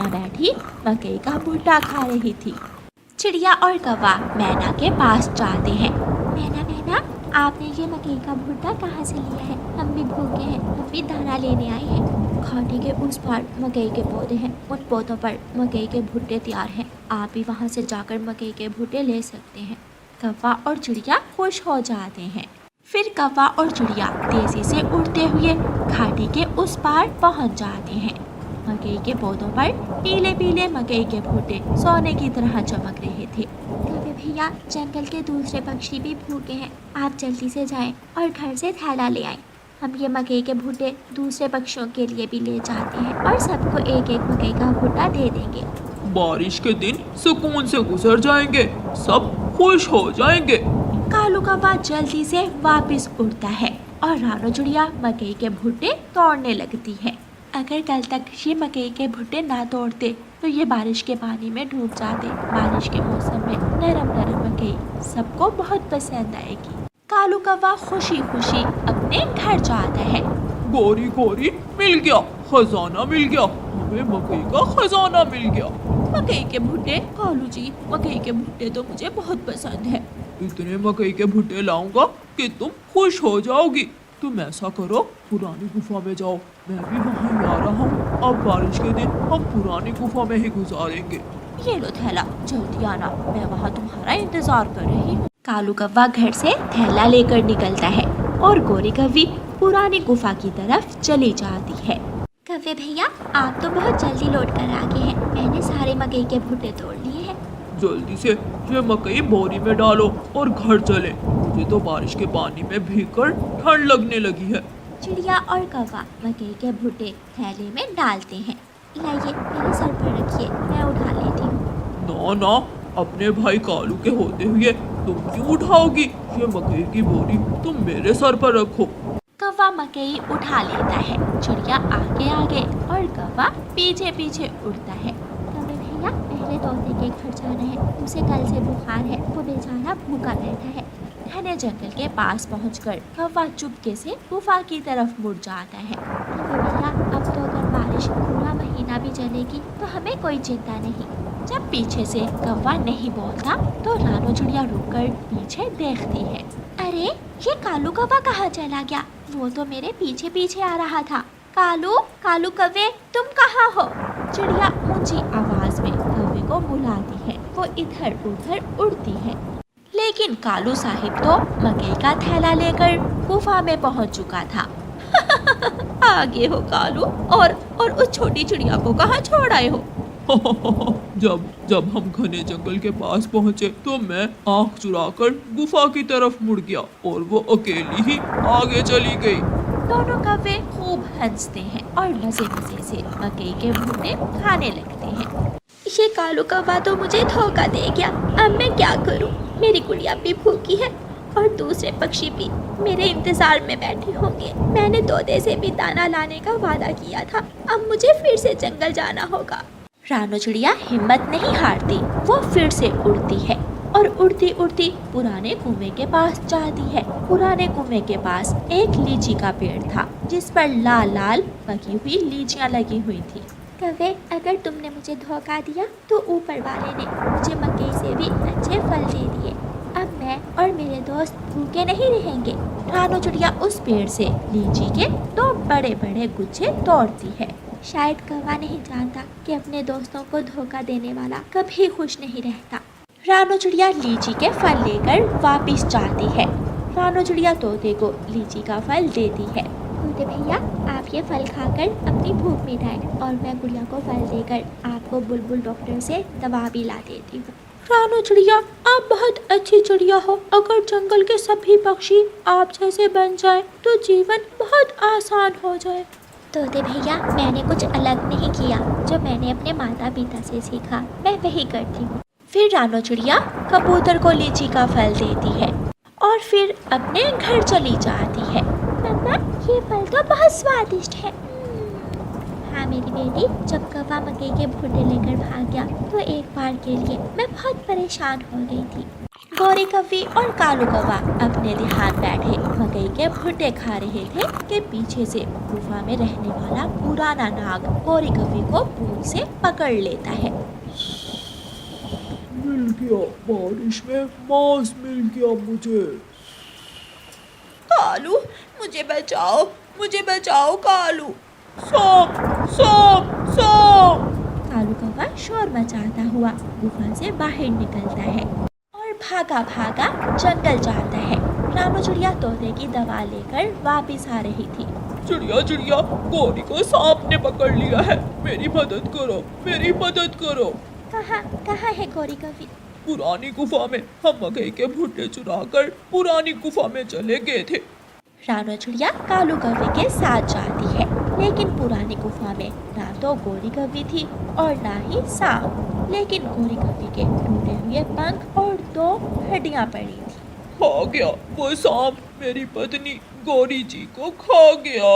मैना बैठी मकई का भुट्टा खा रही थी। चिड़िया और कौवा मैना के पास जाते हैं। मैना मैना, आपने ये मकई का भुट्टा कहाँ से लिया है? हम भी भूखे हैं, हम भी दाना लेने आए हैं। घाटी के उस पार मकई के पौधे हैं, उन पौधों पर मकई के भुट्टे तैयार हैं। आप भी वहाँ से जाकर मकई के भुट्टे ले सकते हैं। कौवा और चिड़िया खुश हो जाते हैं। फिर कौवा और चिड़िया तेजी से उड़ते हुए घाटी के उस पार पहुँच जाते हैं। मकई के पौधों पर पीले पीले मकई के भुट्टे सोने की तरह चमक रहे थे। कौवे भैया, जंगल के दूसरे पक्षी भी भूखे हैं, आप जल्दी से जाएं और घर से थैला ले आएं। हम ये मकई के भुट्टे दूसरे पक्षियों के लिए भी ले जाते हैं और सबको एक एक मकई का भुट्टा दे देंगे। बारिश के दिन सुकून से गुजर जाएंगे, सब खुश हो जाएंगे। कालू कौवा जल्दी से वापस उड़ता है और रानो चिड़िया मकई के भुट्टे तोड़ने लगती है। अगर कल तक ये मकई के भुट्टे ना तोड़ते तो ये बारिश के पानी में डूब जाते। बारिश के मौसम में नरम नरम मकई सबको बहुत पसंद आएगी। कालू कौवा खुशी खुशी अपने घर जाता है। गोरी गोरी, मिल गया, खजाना मिल गया, हमें मकई का खजाना मिल गया। मकई के भुट्टे? कालू जी, मकई के भुट्टे तो मुझे बहुत पसंद है। इतने मकई के भुट्टे लाऊंगा कि तुम खुश हो जाओगी। तुम ऐसा करो, पुरानी गुफा में जाओ, मैं भी वहाँ ही आ रहा हूँ। अब बारिश के दिन हम पुरानी गुफा में ही गुजारेंगे। ये लो थैला, जल्दी आना, मैं वहाँ तुम्हारा इंतजार कर रही हूँ। कालू कौवा घर से थैला लेकर निकलता है और गोरी कौवी पुरानी गुफा की तरफ चली जाती है। कौवे भैया, आप तो बहुत जल्दी लौट कर आ गए हैं। मैंने सारे मकई के भुट्टे तोड़ लिए हैं। जल्दी से ये मकई बोरी में डालो और घर चले। मुझे तो बारिश के पानी में भीगकर ठंड लगने लगी है। चिड़िया और कौवा मकई के भुट्टे थैले में डालते हैं। लाइए, मेरे सर पर रखिए, मैं उठा लेती हूँ। ना ना, अपने भाई कालू के होते हुए तुम क्यों उठाओगी? ये मकई की बोरी तुम मेरे सर पर रखो। कौवा मकई उठा लेता है। चिड़िया आगे आगे और कौवा पीछे पीछे उड़ता है। कौवे भैया, पहले तोते के घर जाना है, उसे कल से बुखार है, वो बेचारा भूखा बैठा है। घने जंगल के पास पहुंचकर कौवा चुपके से गुफा की तरफ मुड़ जाता है। कौवे भैया, अब तो अगर बारिश पूरा महीना भी चलेगी तो हमें कोई चिंता नहीं। जब पीछे से कौवा नहीं बोलता तो रानो चिड़िया रुककर पीछे देखती है। अरे, ये कालू कौवा कहाँ चला गया? वो तो मेरे पीछे पीछे आ रहा था। कालू, कालू कौवे, तुम कहाँ हो? चिड़िया ऊंची आवाज में कौवे को बुलाती है। वो इधर उधर उड़ती है, लेकिन कालू साहिब तो मकई का थैला लेकर गुफा में पहुंच चुका था। आगे हो कालू, और उस छोटी चिड़िया को कहाँ छोड़ आए हो? जब हम घने जंगल के पास पहुँचे तो मैं आँख चुराकर गुफा की तरफ मुड़ गया और वो अकेली ही आगे चली गई। दोनों कौवे खूब हंसते हैं और मजे मजे से मकई के भुट्टे खाने लगते हैं। ये कालू कौवा तो मुझे धोखा दे गया। अब मैं क्या करूं? मेरी गुड़िया भी भूखी है और दूसरे पक्षी भी मेरे इंतजार में बैठे होंगे। मैंने तोते से भी दाना लाने का वादा किया था। अब मुझे फिर से जंगल जाना होगा। रानो चिड़िया हिम्मत नहीं हारती। वो फिर से उड़ती है और उड़ती उड़ती पुराने कुएं के पास जाती है। पुराने कुएं के पास एक लीची का पेड़ था जिस पर लाल लाल पकी हुई लीचियां लगी हुई थी। कौवे, अगर तुमने मुझे धोखा दिया तो ऊपर वाले ने मुझे मकई से भी अच्छे फल दे दिए। अब मैं और मेरे दोस्त भूखे नहीं रहेंगे। रानो चिड़िया उस पेड़ से लीची के 2 बड़े बड़े गुच्छे तोड़ती है। शायद कौवा नहीं जानता कि अपने दोस्तों को धोखा देने वाला कभी खुश नहीं रहता। रानो चिड़िया लीची के फल लेकर वापस जाती है। रानो चिड़िया तोते को लीची का फल देती है। तोते भैया, आप ये फल खाकर अपनी भूख मिटाएं और मैं गुड़िया को फल देकर आपको बुलबुल डॉक्टर से दवा भी ला देती हूँ। रानो चिड़िया, आप बहुत अच्छी चिड़िया हो। अगर जंगल के सभी पक्षी आप जैसे बन जाए तो जीवन बहुत आसान हो जाए। तोते भैया, मैंने कुछ अलग नहीं किया। जो मैंने अपने माता पिता से सीखा मैं वही करती हूँ। फिर रानो चिड़िया कबूतर को लीची का फल देती है और फिर अपने घर चली जाती है। मम्मा, ये फल तो बहुत स्वादिष्ट है। हाँ मेरी बेटी, जब कौवा मकई के भुट्टे लेकर भाग गया तो एक बार के लिए मैं बहुत परेशान हो गई थी। गोरी कव्वी और कालू कौवा अपने ध्यान बैठे मकई के भुट्टे खा रहे थे कि पीछे से गुफा में रहने वाला पुराना नाग गोरी कव्वी को पूंछ से पकड़ लेता है। मिल गया, बारिश में मांस मिल गया मुझे। कालू मुझे बचाओ कालू। सांप सांप सांप। कालू कौवा शोर मचाता हुआ गुफा से बाहर निकलता है और भागा भागा जंगल जाता है। रामू चिड़िया तोते की दवा लेकर वापस आ रही थी। चिड़िया चिड़िया, गोरी को सांप ने पकड़ लिया है, मेरी मदद करो, मेरी मदद करो। कहाँ है गोरी कव्वी? पुरानी गुफा में। हम मकई के भुट्टे चुराकर पुरानी गुफा में चले गए थे। रानू चिड़िया कालू कव्वी के साथ जाती है, लेकिन पुरानी गुफा में ना तो गोरी कव्वी थी और ना ही सांप, लेकिन गोरी कव्वी के टूटे हुए पंख और 2 हड्डियां पड़ी थी। खा गया वो सांप, मेरी पत्नी गोरी जी को खा गया।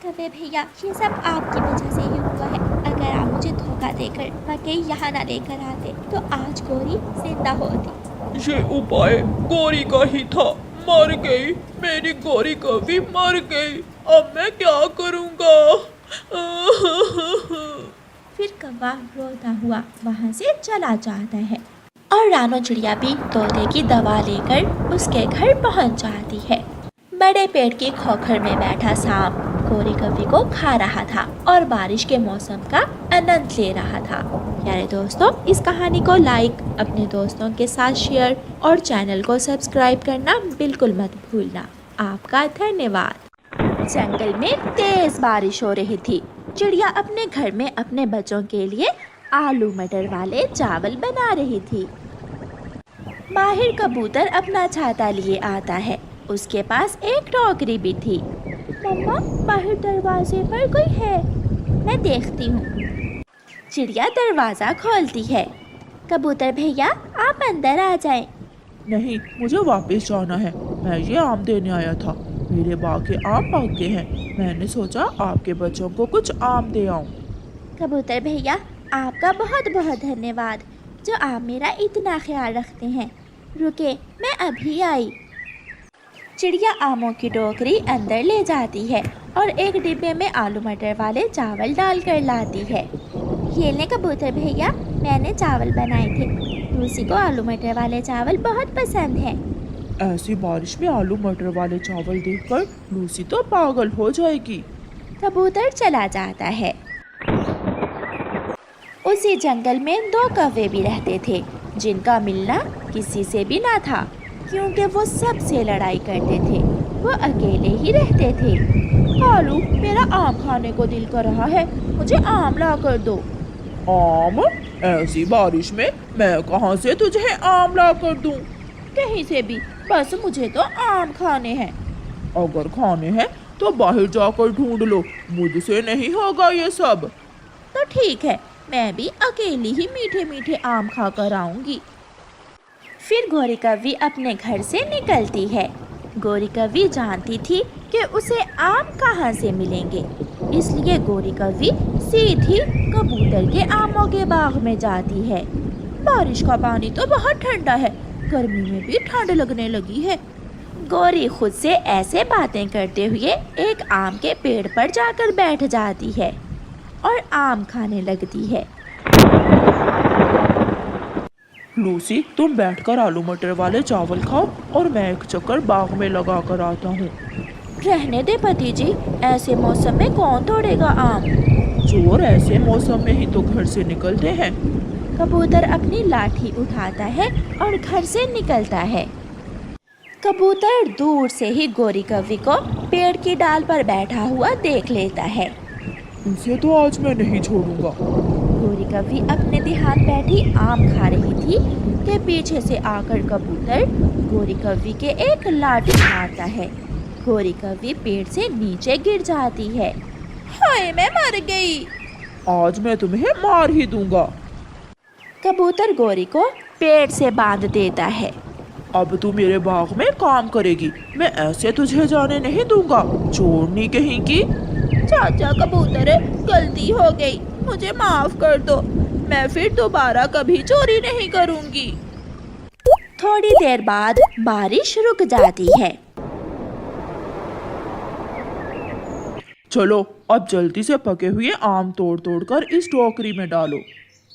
कव्वे भैया, ये सब आपकी वजह से ही हुआ है। अगर आप मुझे धोखा देकर मकई यहाँ ना लेकर आते तो आज गोरी जिंदा होती। ये उपाय गोरी का ही था, मर गई मेरी गोरी कव्वी, मर गई। अब मैं क्या करूँगा? फिर कौवा रोता हुआ वहाँ से चला जाता है और रानू चिड़िया भी तोते की दवा लेकर उसके घर पहुँच जाती है। बड़े पेड़ की खोखर में बैठा सांप गोरी कव्वी को खा रहा था और बारिश के मौसम का आनंद ले रहा था। प्यारे दोस्तों, इस कहानी को लाइक, अपने दोस्तों के साथ शेयर और चैनल को सब्सक्राइब करना बिल्कुल मत भूलना। आपका धन्यवाद। जंगल में तेज बारिश हो रही थी। चिड़िया अपने घर में अपने बच्चों के लिए आलू मटर वाले चावल बना रही थी। माहिर कबूतर अपना छाता लिए आता है। उसके पास एक टोकरी भी थी। मम्मा, बाहर दरवाजे पर कोई है, मैं देखती हूँ। चिड़िया दरवाज़ा खोलती है। कबूतर भैया, आप अंदर आ जाएं। नहीं, मुझे वापस जाना है। मैं ये आम देने आया था। मेरे बाग के आम पक गए हैं। मैंने सोचा आपके बच्चों को कुछ आम दे आऊं। कबूतर भैया, आपका बहुत बहुत धन्यवाद जो आप मेरा इतना ख्याल रखते हैं। रुके, मैं अभी आई। चिड़िया आमों की टोकरी अंदर ले जाती है और एक डिब्बे में आलू मटर वाले चावल डालकर लाती है। ये ले कबूतर भैया, मैंने चावल बनाए थे। लूसी को आलू मटर वाले चावल बहुत पसंद हैं। ऐसी बारिश में आलू मटर वाले चावल देखकर लूसी तो पागल हो जाएगी। कबूतर चला जाता है। उसी जंगल में 2 कौवे भी रहते थे, जिनका मिलना किसी से भी ना था, क्योंकि वो सबसे लड़ाई करते थे। वो अकेले ही रहते थे। कालू, मेरा आम खाने को दिल कर रहा है, मुझे आम ला कर दो। आम? ऐसी बारिश में मैं कहाँ से तुझे आम ला कर दूं? कहीं से भी, बस मुझे तो आम खाने हैं। अगर खाने हैं तो बाहर जाकर ढूंढ लो, मुझसे नहीं होगा ये सब। तो ठीक है, मैं भी अकेली ही मीठे मीठे आम खा कर आऊंगी। फिर गोरी कव्वी अपने घर से निकलती है। गोरी कव्वी जानती थी कि उसे आम कहाँ से मिलेंगे, इसलिए गोरी कव्वी सीधी कबूतर के आमों के बाग में जाती है। बारिश का पानी तो बहुत ठंडा है, गर्मी में भी ठंड लगने लगी है। गोरी खुद से ऐसे बातें करते हुए एक आम के पेड़ पर जाकर बैठ जाती है और आम खाने लगती है। लूसी, तुम बैठकर आलू मटर वाले चावल खाओ और मैं एक चक्कर बाग में लगा कर आता हूँ। रहने दे पति जी, ऐसे मौसम में कौन तोड़ेगा आम? चोर ऐसे मौसम में ही तो घर से निकलते हैं। कबूतर अपनी लाठी उठाता है और घर से निकलता है। कबूतर दूर से ही गोरी कव्वी को पेड़ की डाल पर बैठा हुआ देख लेता है। इसे तो आज मैं नहीं छोड़ूंगा। गोरी कव्वी अपने ध्यान बैठी आम खा रही थी कि पीछे से आकर कबूतर गोरी कव्वी के एक लाठी मारता है। गोरी कव्वी पेड़ से नीचे गिर जाती है। हाय, मैं मर गई। आज मैं तुम्हें मार ही दूंगा। कबूतर गोरी को पेड़ से बांध देता है। अब तू मेरे बाग में काम करेगी, मैं ऐसे तुझे जाने नहीं दूंगा, चोरनी कहीं की। चाचा कबूतर, गलती हो गई, मुझे माफ कर दो। मैं फिर दोबारा कभी चोरी नहीं करूंगी। थोड़ी देर बाद बारिश रुक जाती है। चलो अब जल्दी से पके हुए आम तोड़ तोड़ कर इस टोकरी में डालो।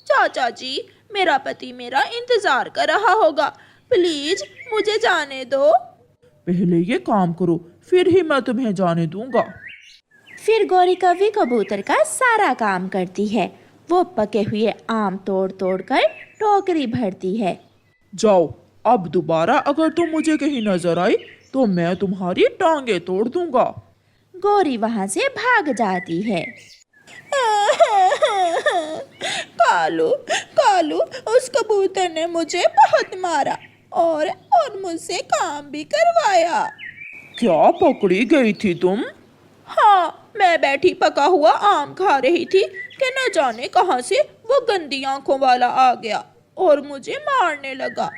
चाचा जी, मेरा पति मेरा इंतजार कर रहा होगा, प्लीज मुझे जाने दो। पहले ये काम करो, फिर ही मैं तुम्हें जाने दूंगा। फिर गौरी कौवी कबूतर का सारा काम करती है। वो पके हुए आम तोड़ तोड़ कर टोकरी भरती है। जाओ, अब दोबारा अगर तुम मुझे कहीं नजर आई तो मैं तुम्हारी टांगे तोड़ दूंगा। गौरी वहां से भाग जाती है। कालू कालू, उस कबूतर ने मुझे बहुत मारा और मुझसे काम भी करवाया। क्या पकड़ी गई थी तुम? हाँ, मैं बैठी पका हुआ आम खा रही थी कि न जाने कहां से वो गंदी आंखों वाला आ गया और मुझे मारने लगा।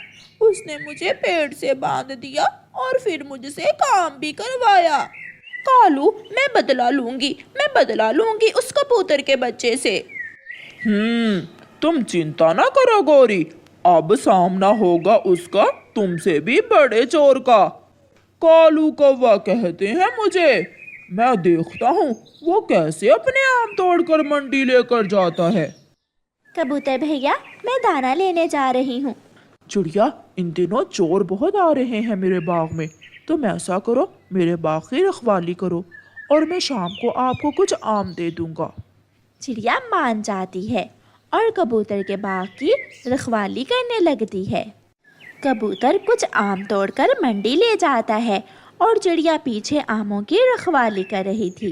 उसने मुझे पेड़ से बांध दिया और फिर मुझसे काम भी करवाया। कालू, मैं बदला लूंगी उस कबूतर के बच्चे से। तुम चिंता ना करो गौरी, अब सामना होगा उसका तुमसे भी बड़े चोर का। कालू कौवा कहते हैं मुझे। मैं देखता हूँ वो कैसे अपने आम तोड़कर मंडी लेकर जाता है। कबूतर भैया, मैं दाना लेने जा रही हूँ। चिड़िया, इन दिनों चोर बहुत आ रहे हैं मेरे बाग में। तुम ऐसा करो, मेरे बाग की रखवाली करो और मैं शाम को आपको कुछ आम दे दूंगा। चिड़िया मान जाती है और कबूतर के बाग की रखवाली करने लगती है। कबूतर कुछ आम तोड़कर मंडी ले जाता है और चिड़िया पीछे आमों की रखवाली कर रही थी।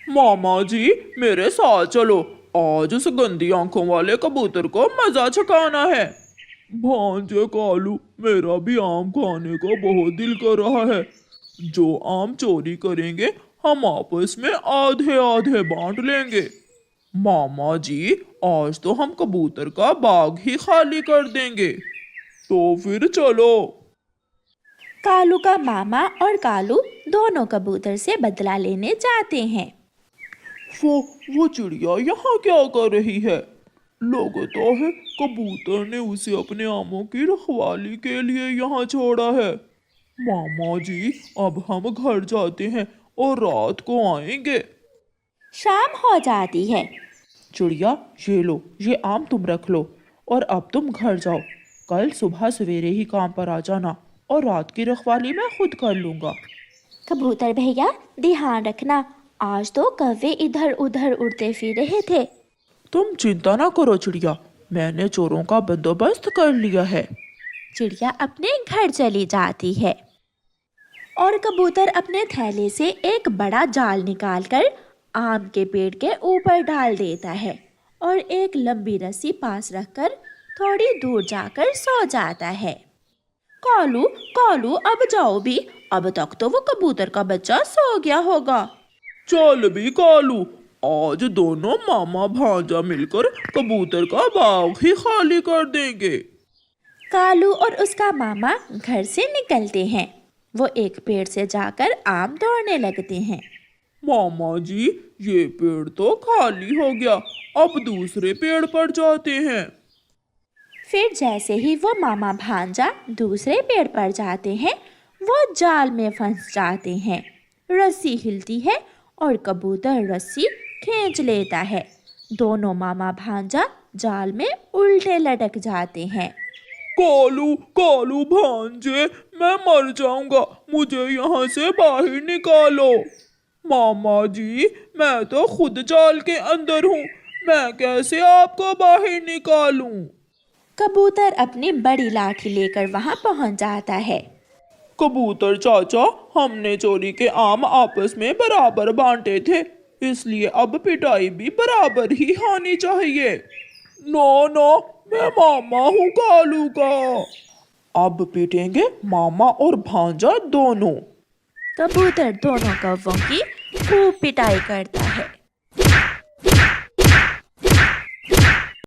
मामा जी, मेरे साथ चलो, आज उस गंदी आंखों वाले कबूतर को मजा चखाना है। भांजे कालू, मेरा भी आम खाने का बहुत दिल कर रहा है। जो आम चोरी करेंगे हम आपस में आधे आधे बांट लेंगे। मामा जी, आज तो हम कबूतर का बाग ही खाली कर देंगे। तो फिर चलो। कालू का मामा और कालू दोनों कबूतर से बदला लेने जाते हैं। वो चिड़िया यहाँ क्या कर रही है? लगता है कबूतर ने उसे अपने आमों की रखवाली के लिए यहाँ छोड़ा है। मामा जी, अब हम घर जाते हैं और रात को आएंगे। शाम हो जाती है। चिड़िया, ये लो, ये आम तुम रख लो और अब तुम घर जाओ। कल सुबह सवेरे ही काम पर आ जाना और रात की रखवाली मैं खुद कर लूँगा। कबूतर भैया, ध्यान रखना, आज तो कौवे इधर उधर उड़ते फिर रहे थे। तुम चिंता ना करो चिड़िया, मैंने चोरों का बंदोबस्त कर लिया है। चिड़िया अपने घर चली जाती है और कबूतर अपने थैले से एक बड़ा जाल निकालकर आम के पेड़ के ऊपर डाल देता है और एक लंबी रस्सी पास रखकर थोड़ी दूर जाकर सो जाता है। कालू कालू, अब जाओ भी, अब तक तो वो कबूतर का बच्चा सो गया होगा। चल भी कालू, आज दोनों मामा भांजा मिलकर कबूतर का बाग ही खाली कर देंगे। कालू और उसका मामा घर से निकलते हैं। वो एक पेड़ से जाकर आम तोड़ने लगते हैं। मामा जी, ये पेड़ तो खाली हो गया, अब दूसरे पेड़ पर जाते हैं। फिर जैसे ही वो मामा भांजा दूसरे पेड़ पर जाते हैं, वो जाल में फंस जाते हैं। रस्सी हिलती है और कबूतर रस्सी खींच लेता है। दोनों मामा भांजा जाल में उल्टे लटक जाते हैं। कालू कालू भांजे, मैं मर जाऊंगा, मुझे यहाँ से बाहर निकालो। मामा जी, मैं तो खुद जाल के अंदर हूँ, मैं कैसे आपको बाहर निकालूं? कबूतर अपनी बड़ी लाठी लेकर वहां पहुंच जाता है। कबूतर चाचा, हमने चोरी के आम आपस में बराबर बांटे थे, इसलिए अब पिटाई भी बराबर ही होनी चाहिए। नो नो, मैं मामा हूँ कालू का। अब पीटेंगे मामा और भांजा दोनों। कबूतर दोनों कौवों की खूब पिटाई करता है।